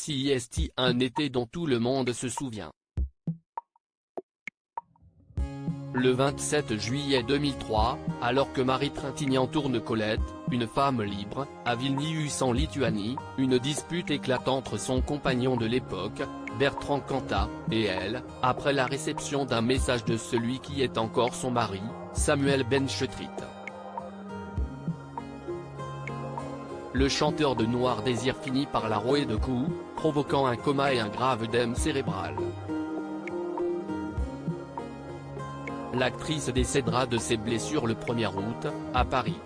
CIST, un été dont tout le monde se souvient. Le 27 juillet 2003, alors que Marie Trintignant tourne Colette, une femme libre, à Vilnius en Lituanie, une dispute éclate entre son compagnon de l'époque, Bertrand Cantat, et elle, après la réception d'un message de celui qui est encore son mari, Samuel Benchetrit. Le chanteur de Noir Désir finit par la rouer de coups, provoquant un coma et un grave œdème cérébral. L'actrice décédera de ses blessures le 1er août, à Paris.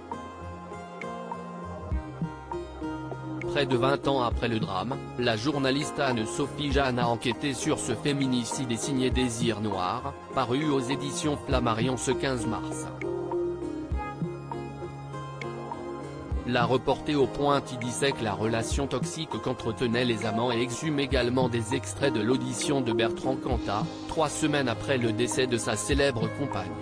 Près de 20 ans après le drame, la journaliste Anne-Sophie Jeanne a enquêté sur ce féminicide et signé Désir Noir, paru aux éditions Flammarion ce 15 mars. La reporter au point y dissèque la relation toxique qu'entretenaient les amants et exhume également des extraits de l'audition de Bertrand Cantat, 3 semaines après le décès de sa célèbre compagne.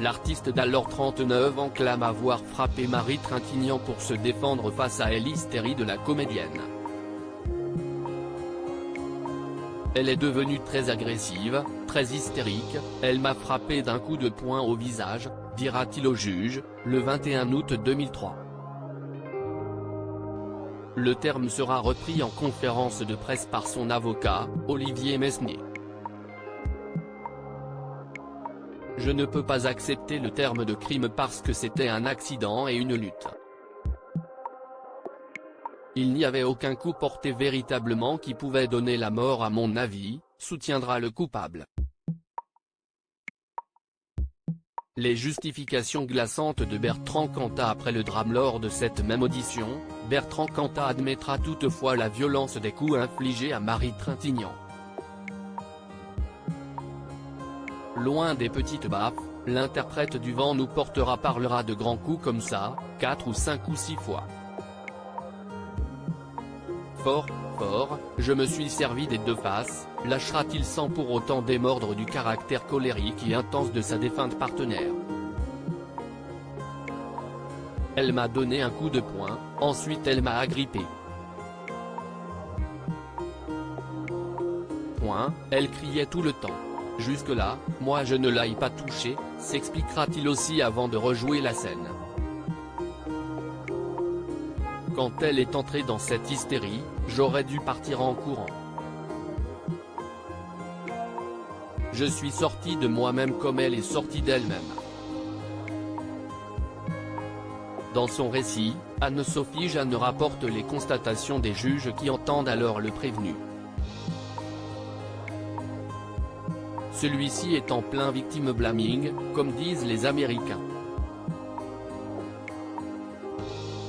L'artiste d'alors 39 ans clame avoir frappé Marie Trintignant pour se défendre face à l'hystérie de la comédienne. Elle est devenue très agressive, très hystérique, elle m'a frappé d'un coup de poing au visage, dira-t-il au juge, le 21 août 2003. Le terme sera repris en conférence de presse par son avocat, Olivier Mesnier. Je ne peux pas accepter le terme de crime parce que c'était un accident et une lutte. Il n'y avait aucun coup porté véritablement qui pouvait donner la mort à mon avis, soutiendra le coupable. Les justifications glaçantes de Bertrand Cantat après le drame. Lors de cette même audition, Bertrand Cantat admettra toutefois la violence des coups infligés à Marie Trintignant. Loin des petites baffes, l'interprète du Vent nous portera parlera de grands coups comme ça, 4 ou 5 ou 6 fois. Fort, je me suis servi des deux faces, lâchera-t-il sans pour autant démordre du caractère colérique et intense de sa défunte partenaire. Elle m'a donné un coup de poing, ensuite elle m'a agrippé. Elle criait tout le temps. Jusque-là, moi je ne l'ai pas touché, s'expliquera-t-il aussi avant de rejouer la scène. Quand elle est entrée dans cette hystérie, j'aurais dû partir en courant. Je suis sorti de moi-même comme elle est sortie d'elle-même. Dans son récit, Anne-Sophie Jeanne rapporte les constatations des juges qui entendent alors le prévenu. Celui-ci est en plein victim blaming, comme disent les Américains.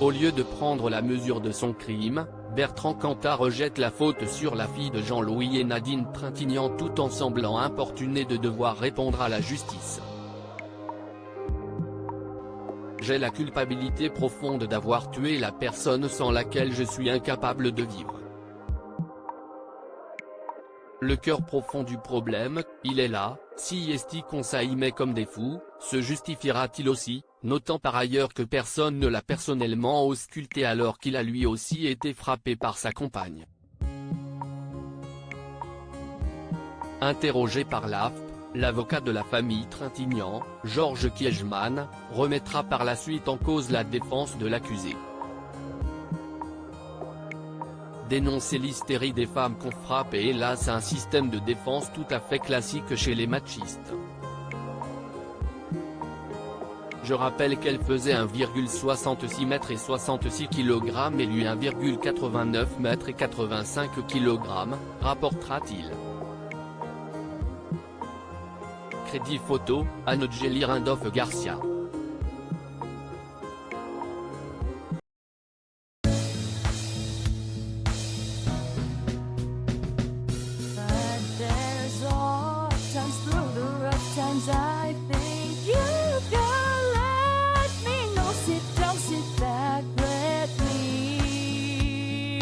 Au lieu de prendre la mesure de son crime, Bertrand Cantat rejette la faute sur la fille de Jean-Louis et Nadine Trintignant tout en semblant importuné de devoir répondre à la justice. J'ai la culpabilité profonde d'avoir tué la personne sans laquelle je suis incapable de vivre. Le cœur profond du problème, il est là, CIST conseille mais comme des fous, se justifiera-t-il aussi, notant par ailleurs que personne ne l'a personnellement ausculté alors qu'il a lui aussi été frappé par sa compagne. Interrogé par l'AFP, l'avocat de la famille Trintignant, Georges Kiechman, remettra par la suite en cause la défense de l'accusé. Dénoncer l'hystérie des femmes qu'on frappe est hélas un système de défense tout à fait classique chez les machistes. Je rappelle qu'elle faisait 1,66 m et 66 kg et lui 1,89 m et 85 kg, rapportera-t-il. Crédit photo, Anne-Odgélie Rindolph Garcia. I think you can let me know. Sit back with me.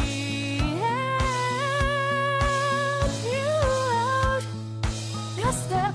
Help you out. Just step